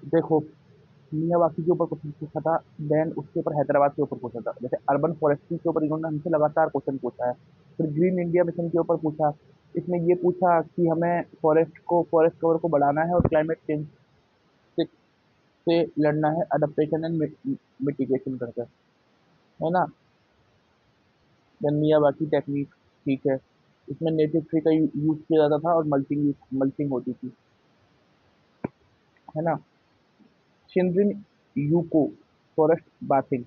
देखो, मियावाकी के ऊपर क्वेश्चन पूछा था, देन उसके ऊपर हैदराबाद के ऊपर पूछा था। जैसे अर्बन फॉरेस्ट्री के ऊपर इन्होंने हमसे लगातार क्वेश्चन पूछा है। फिर ग्रीन इंडिया मिशन के ऊपर पूछा। इसमें ये पूछा कि हमें फॉरेस्ट कवर को बढ़ाना है और क्लाइमेट चेंज से, से लड़ना है, अडेप्टेशन एंड मिटिगेशन करके, है ना। देन मियावाकी टेक्निक, ठीक है। इसमें नेटिव ट्री का यूज किया जाता था और मल्चिंग होती थी, है ना। Shinrin UCO forest bathing.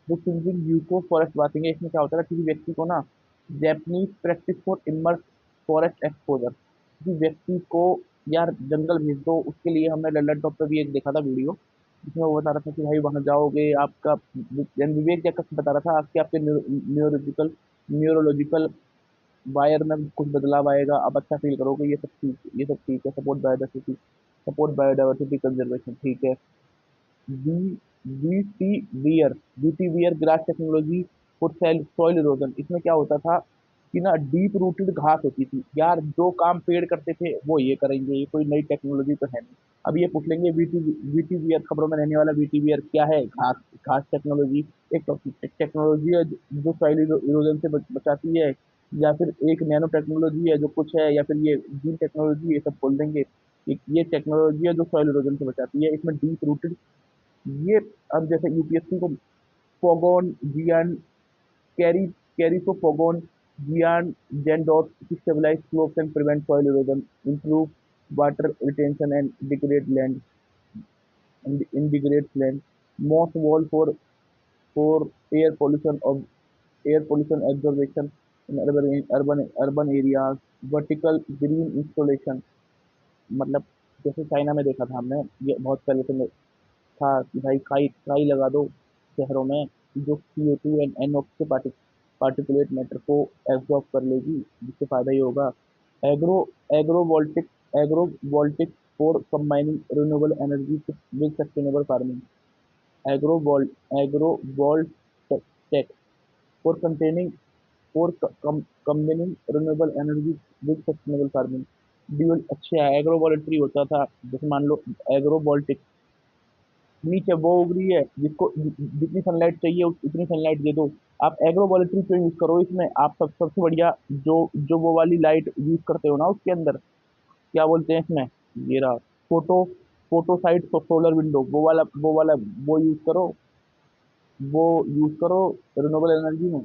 जो शिनरिन यूको फॉरेस्ट बाथिंग है, इसमें क्या होता है, किसी व्यक्ति को ना Japanese practice for immerse forest exposure, किसी व्यक्ति को यार जंगल भेज दो, उसके लिए हमने लल्लन टॉप पे भी एक देखा था वीडियो, जिसमें वो बता रहा था कि भाई वहां जाओगे आपका, विवेक जैकब बता रहा था आपके आपके न्यूरोलॉजिकल वायर में कुछ बदलाव आएगा, आप अच्छा फील करोगे, ये सब ठीक है। सपोर्ट बायोडाइवर्सिटी कंजर्वेशन, ठीक है। B vetiver grass technology for soil erosion. इसमें क्या होता था कि ना डीप रूटेड घास होती थी यार, जो काम पेड़ करते थे वो ये करेंगे, ये कोई नई टेक्नोलॉजी तो है नहीं। अब ये पूछ लेंगे वीटी वियर, खबरों में रहने वाला वीटी वियर क्या है, घास घास टेक्नोलॉजी। एक टेक्नोलॉजी है जो सॉइल इरोजन से बचाती है, या फिर एक नैनो टेक्नोलॉजी है जो कुछ है, या फिर ये जीन टेक्नोलॉजी, ये सब बोल देंगे। ये टेक्नोलॉजी है जो सॉइल इरोजन से बचाती है, इसमें डीप रूटेड ये। अब जैसे यूपीएससी को फोगोन जियान कैरी कैरी को फोगोन जियान जेन dot to stabilize slopes and prevent soil erosion, improve water retention and degrades land, moss wall for air pollution of air pollution absorption in urban areas, vertical green installation। मतलब जैसे China में देखा था हमने, ये बहुत पहले से था कि भाई काई काई लगा दो शहरों में, जो CO2 एंड NOx के पार्टिकुलेट मैटर को एब्जॉर्ब कर लेगी, जिससे फायदा ही होगा। Agro agrovoltaic agrovoltaic for combining renewable energy with sustainable farming. Agrovolt agrovoltaic for containing for combining renewable energy with sustainable farming. Dual, अच्छा एग्रोवोल्ट्री होता था, जैसे मान लो एग्रोवोल्टिक, नीचे वो उग रही है, जिसको जितनी सनलाइट चाहिए उतनी सनलाइट दे दो। आप एग्रोवोल्ट्री क्यों यूज करो इसमें, आप सबसे बढ़िया जो जो वो वाली लाइट यूज करते हो ना उसके अंदर, क्या बोलते हैं इसमें, ये रहा, फोटो फोटोसाइट सोलर विंडो, वो वाला वो यूज करो, वो यूज करो रिन्यूएबल एनर्जी में।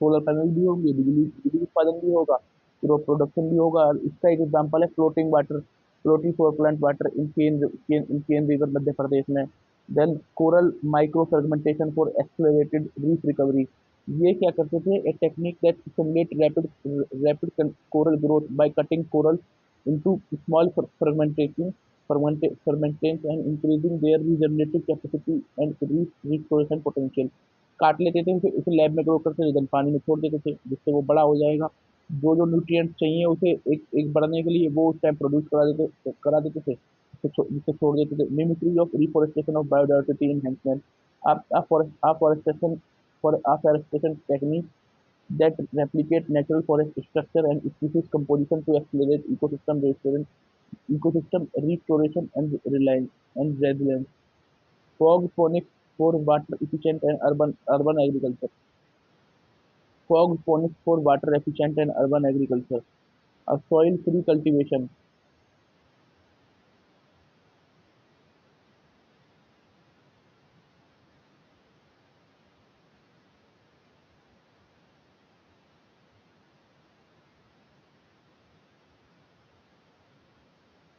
सोलर पैनल भी होंगे, बिजली बिजली उत्पादन भी होगा, प्रोडक्शन भी होगा। इसका एक एग्जांपल है floating power plant water in Ken river Madhya Pradesh में। Then coral micro fragmentation for accelerated reef recovery. ये क्या करते थे, एक technique that simulate rapid coral growth by cutting coral into small fermentations and increasing their regenerative capacity and restoration potential। काट लेते थे उसे लैब में ग्रो करके देन पानी में छोड़ देते थे, जिससे वो बड़ा हो जाएगा। जो जो न्यूट्रिएंट्स चाहिए उसे एक एक बढ़ने के लिए वो उस टाइम प्रोड्यूस करा देते थे, जिससे छोड़ देते थे। Mimicry of reforestation of biodiversity enhancement. Afforestation technique that replicate natural forest structure and species composition to accelerate ecosystem restoration and resilience. Fog phonics for water efficient and urban agriculture. Fog phonics for water efficient and urban agriculture. A soil free cultivation.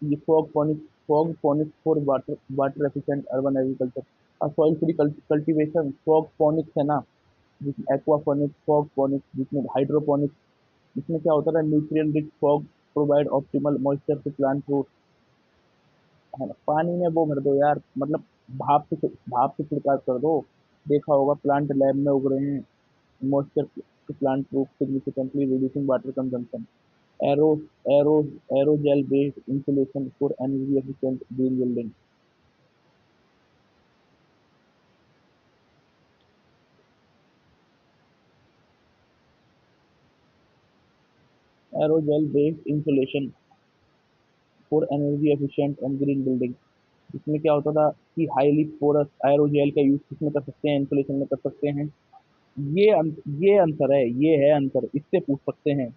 ये fog phonics for water efficient urban agriculture. A soil free cultivation. Fog phonics है ना, जिसमें aquaponics, fog phonics, जिसमें hydroponics. इसमें क्या होता है, nutrient rich fog provide optimal moisture to plant growth, है ना। पानी में वो कर दो यार, मतलब भाप से छिड़काव कर दो। देखा होगा प्लांट लैब में उग रहे हैं। Moisture to plant growth significantly reducing water consumption. Aero aero aerogel based insulation for energy efficient green building. Aerogel based insulation for energy efficient and green building. इसमें क्या होता था कि हाईली पोरस एरोजेल का यूज किसमें कर सकते हैं, इंसुलेशन में कर सकते हैं। ये अंतर है, ये है अंतर, इससे पूछ सकते हैं।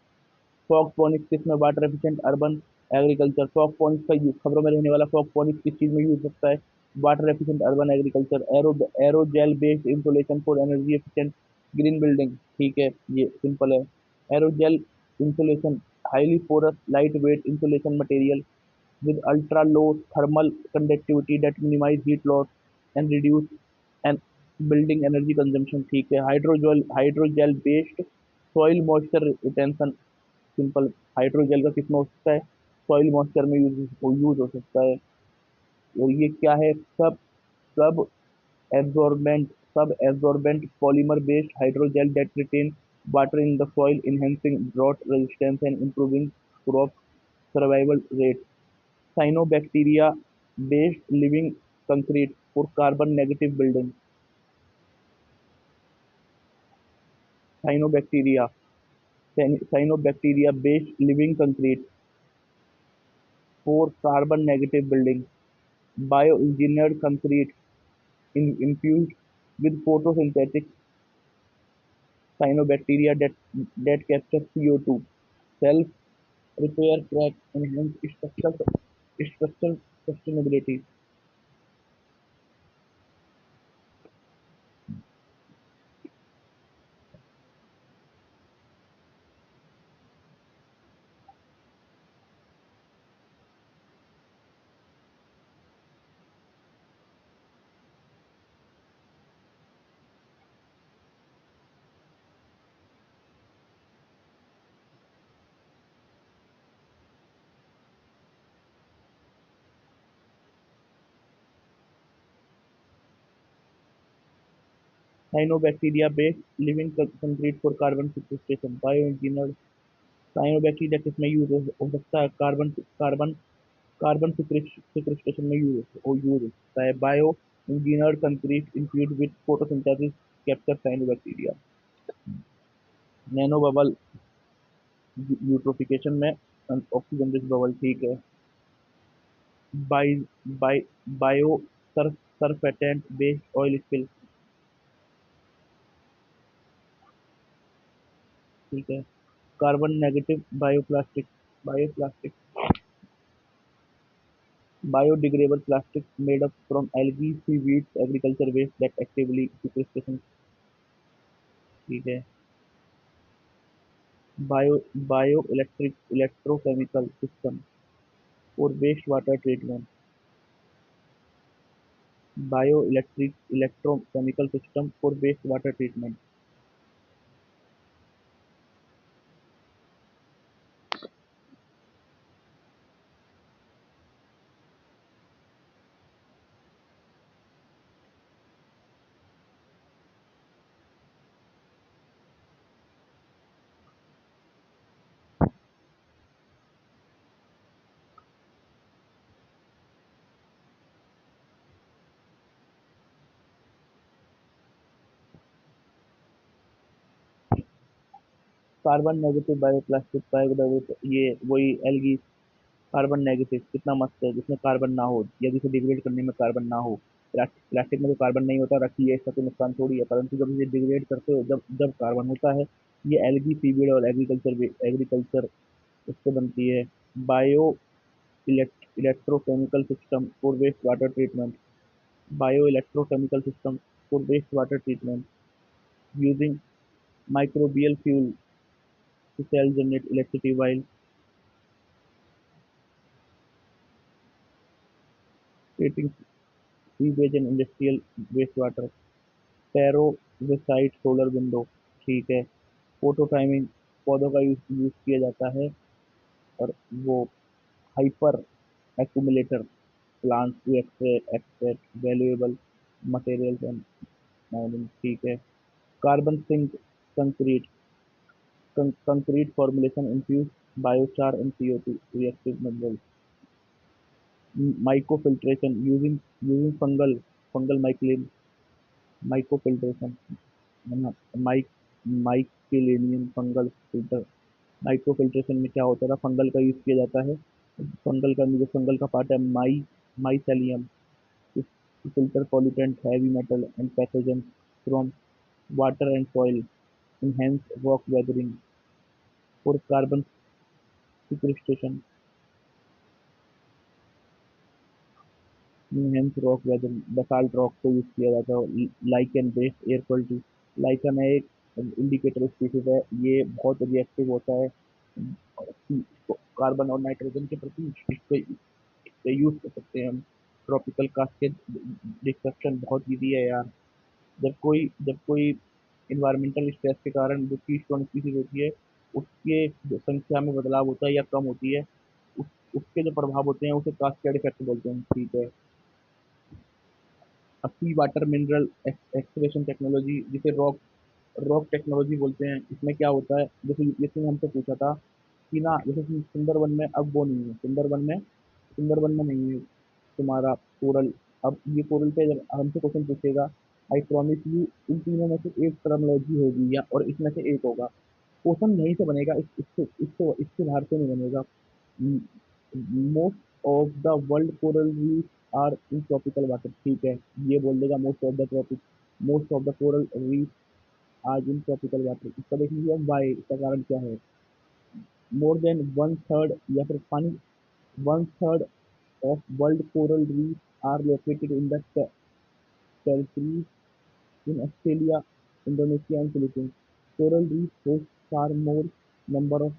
फॉग पॉनिक्स किसमें, water efficient urban agriculture. Fogponics का यूज, खबरों में रहने वाला फॉग पॉनिक्स किस चीज में यूज हो सकता है, water efficient urban agriculture. Aerogel based insulation for energy efficient green building, ठीक है, ये सिंपल है। Aerogel insulation, highly porous light weight insulation material with ultra low thermal conductivity that minimize heat loss and reduce and building energy consumption, ठीक है। Hydrogel based soil moisture retention, simple. Hydrogel का किसमें हो सकता है, soil moisture में use हो सकता है। और ये क्या है, सब एब्जॉर्बेंट सब absorbent polymer based hydrogel that retain water in the soil enhancing drought resistance and improving crop survival rate। Cyanobacteria based living concrete for carbon negative building। Cyanobacteria Cyanobacteria based living concrete for carbon negative building। Bioengineered concrete infused with photosynthetic cyanobacteria that capture CO2, self repair crack, enhance structural sustainability। Cyanobacteria based living concrete for carbon sequestration। Bioengineered cyanobacteria किसमें use हो सकता है, carbon carbon carbon sequestration में use हो सकता है। Bio engineered concrete infuse with photosynthesis capture cyanobacteria. Nano bubble eutrophication में oxygen rich bubble, ठीक है। Bi bi bio surfactant based oil spill, ठीक है। Carbon negative bioplastic biodegradable plastics made up from algae, seaweeds, agriculture waste that actively sequestration, ठीक है। Bio bio electrochemical system for waste water treatment. Bio electrochemical system for waste water treatment. Carbon negative bioplastic biodiversity, ये वही algae. Carbon negative कितना मस्त है, जिसमें carbon ना हो, यदि इसे डिग्रेड करने में कार्बन ना हो। प्लास्टिक में तो कार्बन नहीं होता, रखिए, इसका कोई नुकसान थोड़ी है, परंतु जब इसे डिग्रेड करते हो, जब जब कार्बन होता है, ये एल्गी, सीवीड और एग्रीकल्चर उससे बनती है। Bio electrochemical system for waste water treatment. Bio electrochemical system for waste water treatment using microbial fuel to cell generate electricity while treating sewage and industrial wastewater। Perovskite solar window, ठीक है। Photo timing, पौधों का use किया जाता है। और वो hyper accumulator plants to extract valuable materials and mining, ठीक है। Carbon sink concrete concrete formulation infuse biochar and CO2 reactive mineral. Micro filtration using fungal micro filtration, है ना। Mic mycelium fungal filter. Micro filtration में क्या होता है, fungal का use किया जाता है। फंगल का पार्ट है mycelium. to filter pollutant, heavy metal, and pathogens from water and soil, enhance rock weathering for carbon sequestration, enhance rock weathering, basalt rock को यूज किया जाता है, lichen based air quality, lichen है एक indicator species है, ये बहुत reactive होता है कार्बन और नाइट्रोजन के प्रति, इससे यूज कर सकते हैं हम, ट्रॉपिकल कास्केड डिस्ट्रक्शन बहुत ईजी है यार, जब कोई इन्वायरमेंटल स्ट्रेस के कारण जो कीस्टोन स्पीसीज होती है उसके जो संख्या में बदलाव होता है या कम होती है, उस उसके जो प्रभाव होते हैं उसे कास्केड इफेक्ट बोलते हैं, ठीक है। अब सी वाटर मिनरल एक्सट्रैक्शन टेक्नोलॉजी, जिसे रॉक रॉक टेक्नोलॉजी बोलते हैं, इसमें क्या होता है, जैसे यूपीएससी ने हमसे पूछा था कि ना, जैसे सुंदरबन में अब वो नहीं है, सुंदरबन में नहीं है तुम्हारा कोरल, अब ये कोरल पे जब हमसे क्वेश्चन पूछेगा, आई प्रॉमिस यू इन तीनों में से एक टर्मोलॉजी होगी या और इसमें से एक होगा, क्वेश्चन यहीं से बनेगा, इससे बाहर से नहीं बनेगा। Most of the world coral reef are in tropical water, ठीक है, ये बोल देगा most of the coral reef are in tropical water, इसका देखेंगे हम वाई, इसका कारण क्या है, मोर देन वन थर्ड या फिर पानी, one third of world coral reef are located in the territories in Australia, Indonesia, and Philippines. Coral reefs host far more number of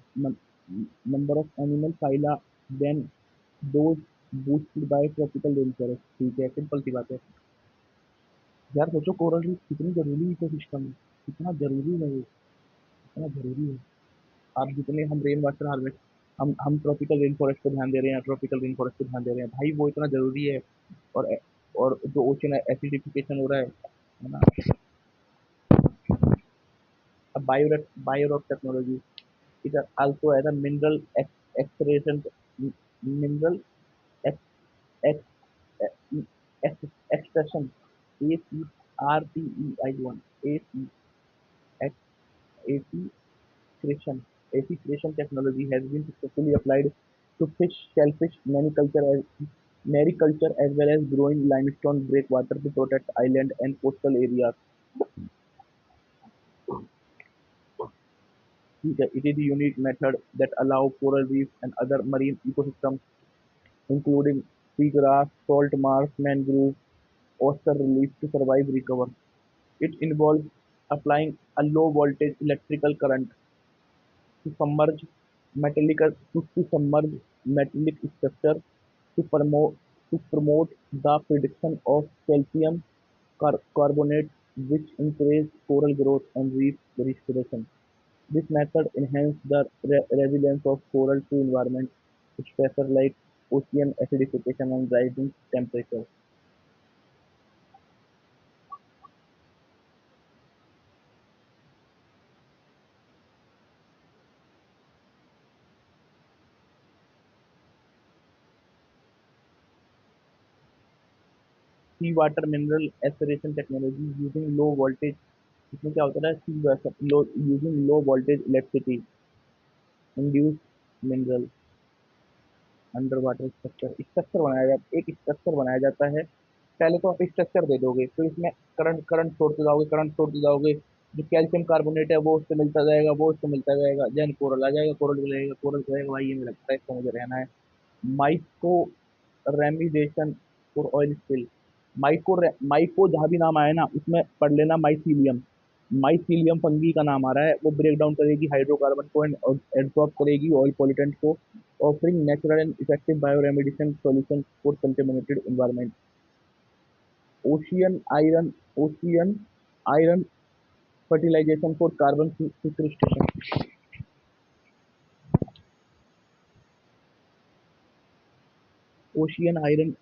number of animal phyla than those boosted by tropical rainforest. ठीक है, simple सी बात है यार, सोचो coral reef कितनी जरूरी ecosystem है, कितना जरूरी है वो, कितना जरूरी है। आप जितने हम रेन वाटर हार्वेस्ट, हम ट्रॉपिकल रेन फॉरेस्ट पे ध्यान दे रहे हैं, ट्रॉपिकल रेन फॉरेस्ट पे ध्यान दे रहे हैं भाई, वो इतना जरूरी है। और और जो ओशन एसिडिफिकेशन हो रहा है ना, अब Biorock technology, it also has a mineral extraction, mineral ex, ex, ex, extraction, ACRTEI1, AC, AC creation, AC creation technology has been successfully applied to fish, shellfish, mariculture as well as growing limestone breakwater to protect island and coastal areas. It is a unique method that allow coral reefs and other marine ecosystems including seagrass, salt marsh, mangrove, oyster relief to survive recover. It involves applying a low voltage electrical current to submerge metallic structure to promote the production of calcium carbonate, which increase coral growth and reef restoration. This method enhances the resilience of coral to environment stressors like ocean acidification and rising temperature. Sea water mineral aspiration technology using low voltage, इसमें क्या होता है, using low voltage electricity induce mineral under water structure बनाया जाता है। पहले तो आप स्ट्रक्चर दे दोगे, फिर इसमें करंट छोड़ते जाओगे, जो कैल्शियम कार्बोनेट है वो उससे मिलता जाएगा, वो उससे मिलता जाएगा, देन कोरल आ जाएगा, कोरल रहेगा, भाई ये मुझे लगता है इसको मुझे रहना है। Myco remediation for oil spill, myco जहाँ भी नाम आया ना उसमें पढ़ लेना माइसीलियम, माइसीलियम फंगी का नाम आ रहा है, वो ब्रेक डाउन करेगी हाइड्रोकार्बन को एंड एब्जॉर्ब करेगी ऑयल पॉल्यूटेंट को, offering natural and effective bioremediation solution for contaminated environment. Ocean iron ocean iron fertilization for carbon sequestration, ocean iron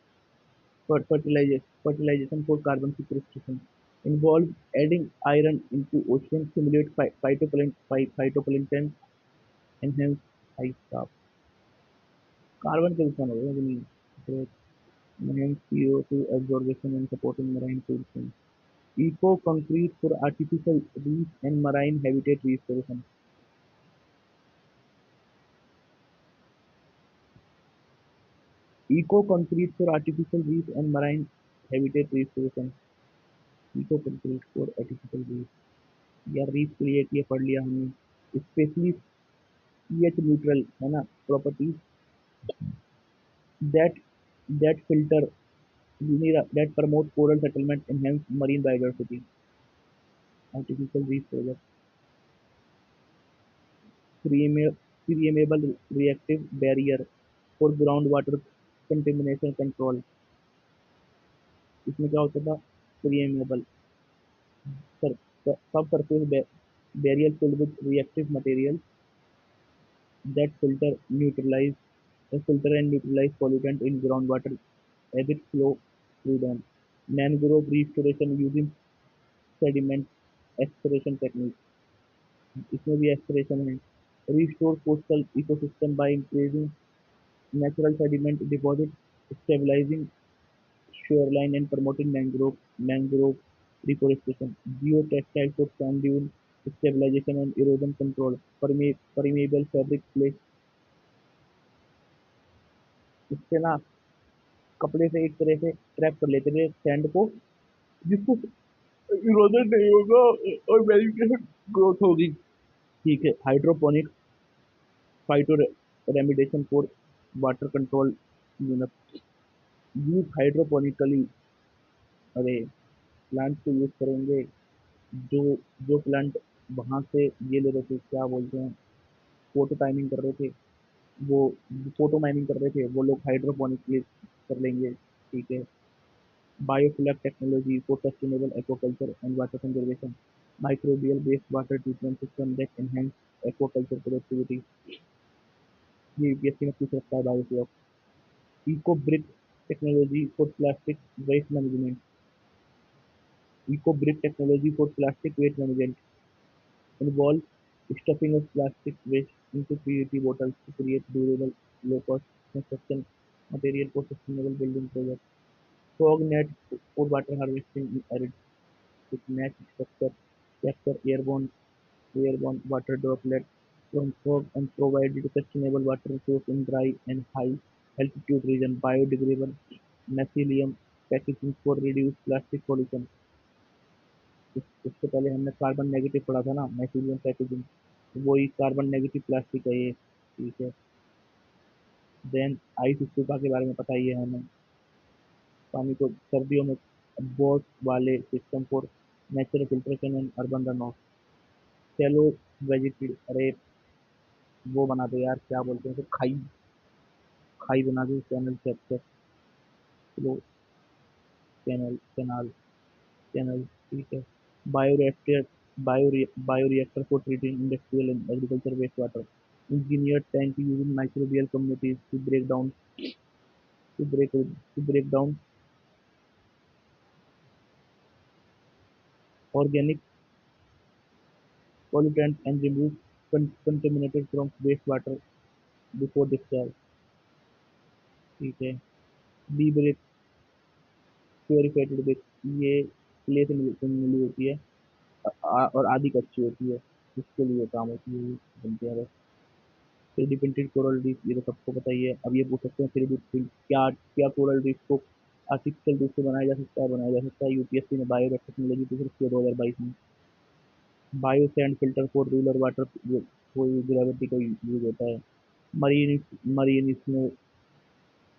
fertilization for carbon sequestration involves adding iron into ocean stimulate phytoplankton enhance ice craft, carbon के नुकसान हो गए जमीन, enhance CO2 absorption and supporting marine food chain, eco concrete for artificial reef and marine habitat restoration, eco concrete for artificial reef and marine habitat restoration, eco concrete for artificial reef. यार reef के लिए ये पढ़ लिया हमने। Specially pH neutral है ना properties that that filter that promote coral settlement, enhance marine biodiversity, artificial reef project, permeable reactive barrier for groundwater contamination control। इसमें क्या होता था? permeable subsurface barrier filled with reactive material that filter and neutralize pollutant in groundwater as it flow through them। Mangrove restoration using sediment extraction technique, इसमें भी expression है। Restore coastal ecosystem by increasing natural sediment deposit, stabilising shoreline and promoting mangrove reforestation, geotextile for sand dune stabilization and erosion control, permeable fabric place। इससे ना कपड़े से एक तरह से ट्रैप कर लेते थे सैंड को, जिसको इरोजन नहीं होगा और वेजिटेशन ग्रोथ होगी। ठीक है। Hydroponic phyto remediation for water control unit, use hydroponically. अरे प्लांट को यूज करेंगे, जो जो प्लांट वहां से ये ले रहे थे, क्या बोलते हैं, फोटो टाइमिंग कर रहे थे, वो फोटो माइनिंग कर रहे थे, वो लोग हाइड्रोपोनिकली कर लेंगे। ठीक है। Biofloc technology for sustainable aquaculture and water conservation, microbial based water treatment system that enhance aquaculture productivity. ये यूपीएससी में पूछ सकता है biofloc. Eco brick technology for plastic waste management, eco brick technology for plastic waste management involve stuffing of plastic waste into PET bottles to create durable, low-cost construction material for sustainable building projects. Fog net for water harvesting in arid net structure capture airborne water droplets from fog and provide sustainable water source in dry and high altitude region. Biodegradable mycelium packaging for reduced plastic pollution। इससे पहले हमने carbon negative पढ़ा था ना, मैक्सिलियम packaging, वही carbon negative plastic है ये। ठीक है। देन आइस स्तूपा के बारे में पता ही है हमें, पानी को सर्दियों में बोट वाले system for natural filtration and urban run of. चलो वेजिटेड, अरे वो बना दो यार, क्या बोलते हैं तो, खाई खाई बना दो, चैनल कैप्चर, चलो कैनाल चैनल। ठीक है। Bioreactor bioreactor for treating industrial and agriculture waste water, engineered tank using microbial communities to break down organic pollutants and remove contaminated from wastewater before discharge। ठीक है। बी ब्रेक प्योरिफाइड ब्रेक, ये clay से मिली होती है, और आदि कच्ची होती है, इसके लिए काम होती है, बनते हैं। 3D प्रिंटेड कोरल रीफ, ये तो सबको पता ही है। अब ये पूछ सकते हैं 3D प्रिंट क्या क्या कोरल रीफ को आर्टिफिशियल रूप से बनाया जा सकता है, यूपीएससी ने बायो टेक्नोलॉजी पूछ रखी है 2022 में। Bio sand filter for rural water, कोई ग्रेविटी का यूज होता है। मरीन मरीन स्नो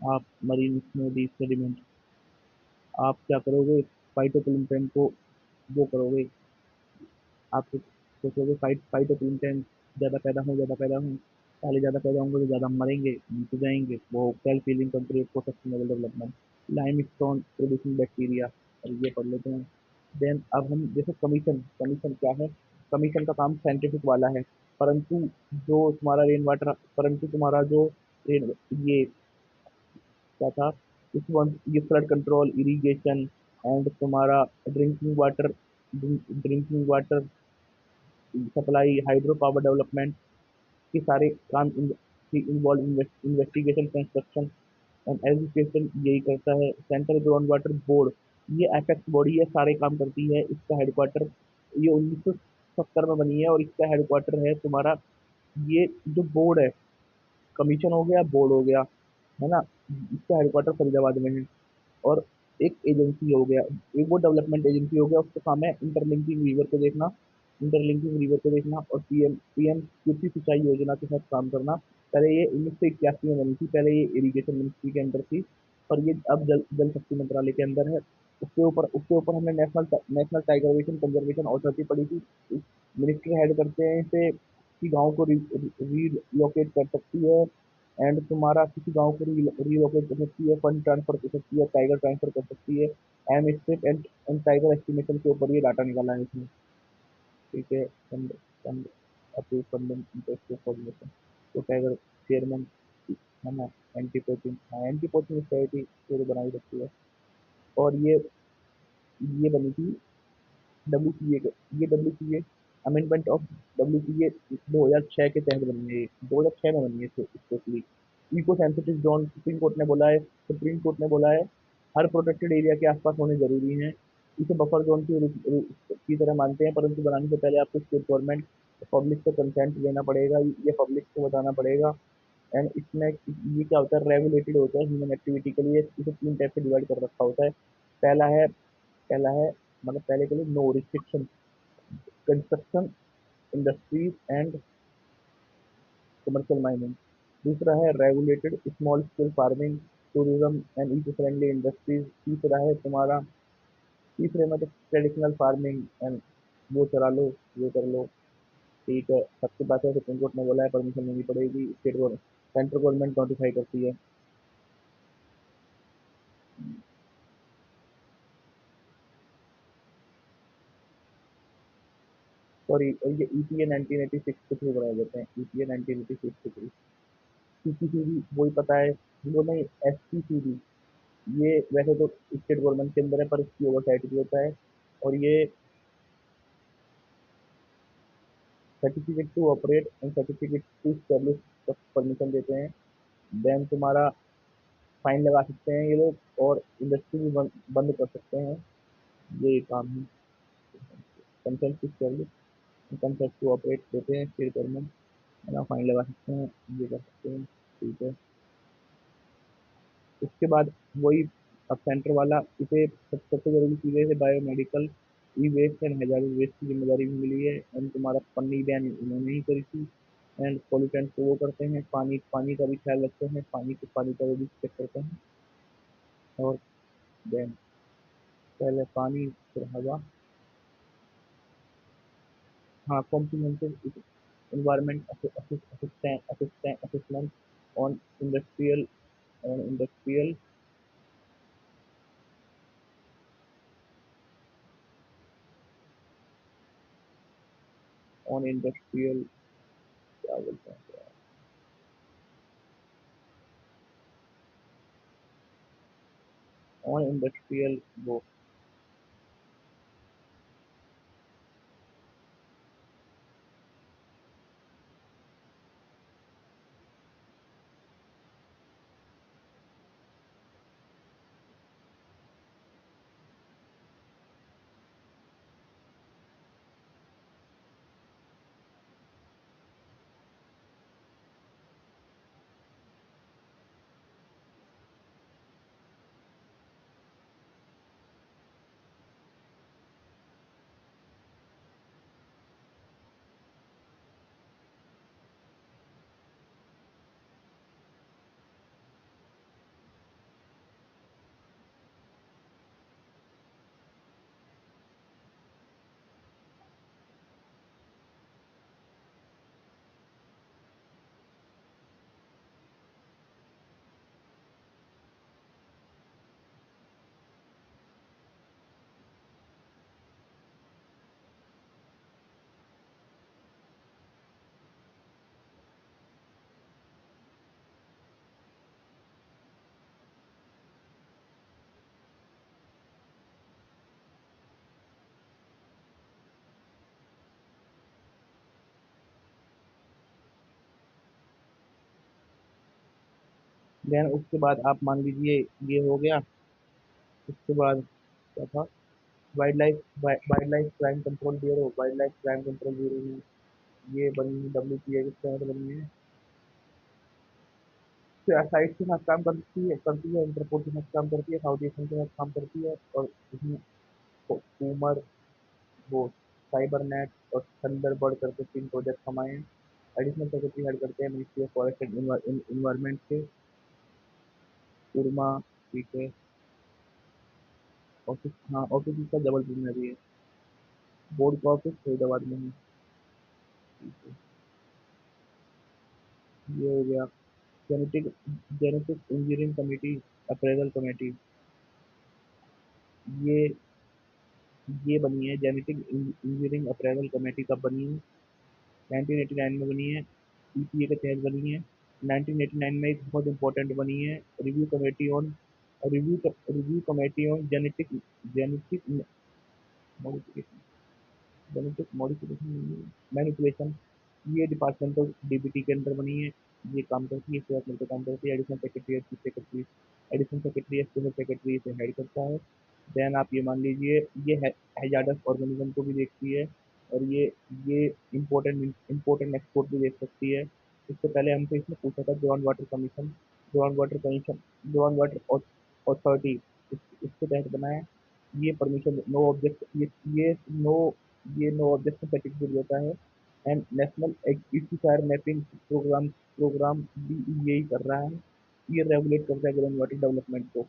आप मरीन स्नो डी सेडिमेंट, आप क्या करोगे, फाइटोप्लैंक्टन को वो करोगे, आप सोचोगे फाइटोप्लैंक्टन ज़्यादा पैदा हों, पहले ज़्यादा पैदा होंगे तो ज़्यादा मरेंगे, नीचे जाएंगे, वो self healing concrete for sustainable development. Limestone producing bacteria, और ये पढ़ लेते हैं। देन अब हम जैसे कमीशन, कमीशन क्या है? कमीशन का काम साइंटिफिक वाला है, परंतु जो तुम्हारा रेन वाटर, परंतु तुम्हारा जो रेन ये क्या था, इस वन ये फ्लड कंट्रोल, इरिगेशन एंड तुम्हारा drinking water supply, hydro power development के सारे काम involve, investigation, construction and education यही करता है। सेंट्रल ग्राउंड वाटर बोर्ड, ये एपेक्स बॉडी है, सारे काम करती है। इसका हेडक्वार्टर ये 1970 में बनी है, और इसका हेडक्वार्टर है तुम्हारा, ये जो बोर्ड है, कमीशन हो गया, बोर्ड हो गया, है ना, इसका हेडक्वार्टर फरीदाबाद में है। और एक एजेंसी हो गया, एक वो डेवलपमेंट एजेंसी हो गया, उसका काम है इंटरलिंकिंग रिवर को देखना, इंटरलिंकिंग रिवर को देखना, और पीएम पीएम कृषि सिंचाई योजना के साथ काम करना। पहले ये 1981 में बनी थी, पहले ये इरिगेशन मिनिस्ट्री के अंदर थी, और ये अब जल जल शक्ति मंत्रालय के अंदर है। उसके ऊपर हमने national national tiger conservation authority पढ़ी थी। मिनिस्टर हेड करते हैं इसे, कि गाँव को रीलोकेट कर सकती है, एंड तुम्हारा किसी गांव को रीलोकेट कर सकती है, फंड ट्रांसफर कर सकती है, टाइगर ट्रांसफर कर सकती है। M strip and tiger estimation के ऊपर ये डाटा निकाला है इसमें। ठीक है। Fund fund approve funding interest coordination, तो टाइगर चेयरमैन है ना, एंटी पोचिंग, हाँ एंटी पोचिंग सोसाइटी पूरी बनाई रखी है। और ये बनी थी डब्ल्यू सी ए, ये W C A amendment of W C A 2006 के तहत बनी है, 2006 में बनी है specially. Eco sensitive zone, Supreme Court ने बोला है हर प्रोटेक्टेड एरिया के आसपास होने जरूरी है। इसे बफर जोन की तरह मानते हैं, परंतु बनाने से पहले आपको स्टेट गवर्नमेंट पब्लिक से कंसेंट लेना पड़ेगा, ये पब्लिक को बताना पड़ेगा। एंड इसमें ये क्या होता है, रेगुलेटेड होता है ह्यूमन एक्टिविटी के लिए, इसे 3 टाइप से डिवाइड कर रखा होता है। पहला है पहला है मतलब पहले के लिए no restriction, construction, industries and commercial mining. दूसरा है regulated small scale farming, tourism and eco friendly industries. तीसरा है तुम्हारा तीसरे में तो ट्रेडिशनल फार्मिंग एंड वो चला लो, ये कर लो। ठीक है, सबके पास है, सुप्रीम कोर्ट ने बोला है परमिशन लेनी पड़ेगी, state government central government notify करती है। सॉरी, ये ईपीए 1986 के थ्रू बनाए जाते हैं, ईपीए 1986 के थ्रू। सीपीसीबी वही पता है, वो नहीं, एसपीसीबी, ये वैसे तो स्टेट गवर्नमेंट के अंदर है, पर इसकी ओवरसाइट भी होता है। और ये certificate to operate and certificate to establish permission देते हैं। देन तुम्हारा फाइन लगा सकते हैं ये लोग, और इंडस्ट्री भी बंद कर सकते हैं, ये काम है। Consent to establish, consent to operate देते हैं स्टेट गवर्नमेंट, है ना, फाइन लगा सकते हैं, ये कर सकते हैं। ठीक है। उसके बाद वही, अब सेंटर वाला इसे सबसे जरूरी चीज़ है, इसे biomedical, e waste and hazardous waste की जिम्मेदारी भी मिली है। एंड तुम्हारा पन्नी बैन उन्होंने ही करी थी। एंड पॉल्यूटेंट को वो करते हैं, पानी पानी का भी ख्याल रखते हैं, पानी का वो भी चेक करते हैं। और देन पहले पानी, फिर हवा। हाँ, comprehensive environment assessment on industrial on industrial on industrial क्या बोलते हैं, on industrial वो। देन उसके बाद आप मान लीजिए ये हो गया। उसके बाद क्या था, wild life crime control bureau, wild life crime control bureau में ये बनी है, WPA के तहत बनी है। साइड के साथ काम करती है, इंटरपोल के साथ काम करती है, फाउंडेशन के साथ काम करती है, और इसमें कूमर, वो साइबर नेट और थंडरबर्ड करके 3 प्रोजेक्ट हमारे हैं। एडिशनल सेक्रेटरी हेड करते हैं ministry of forest and environment के, उर्मा। ठीक है। ऑफिस, हाँ ऑफिस इसका जबलपुर में भी है। बोर्ड का ऑफिस फरीदाबाद में है। ठीक है। ये हो गया। Genetic genetic engineering committee, appraisal committee, ये ये बनी है। जेनेटिक इंजीनियरिंग अप्रेजल कमेटी कब बनी है? 1989 में बनी है। ईपीए के तहत बनी है। 1989 में एक बहुत इंपॉर्टेंट बनी है, review committee on genetic modification genetic modification manipulation. ये डिपार्टमेंटल डीबीटी के अंदर बनी है। ये काम करती है, सेहत मिलकर काम करती है। एडिशनल सेक्रेटरी स्पेशल सेक्रेटरी से हेड करता है। देन आप ये मान लीजिए, ये हैजार्डस ऑर्गेनिज्म को भी देखती है, और ये इम्पोर्टेंट एक्सपोर्ट भी देख सकती है। इससे पहले हमसे इसने पूछा था, ग्राउंड वाटर अथॉरिटी, इसके तहत बना है। ये परमिशन नो ऑब्जेक्ट नो ये नो ऑब्जेक्शन सर्टिफिकेट देता है। And national aquifer mapping programme programme भी यही कर रहा है। ये रेगुलेट करता है ग्राउंड वाटर डेवलपमेंट को।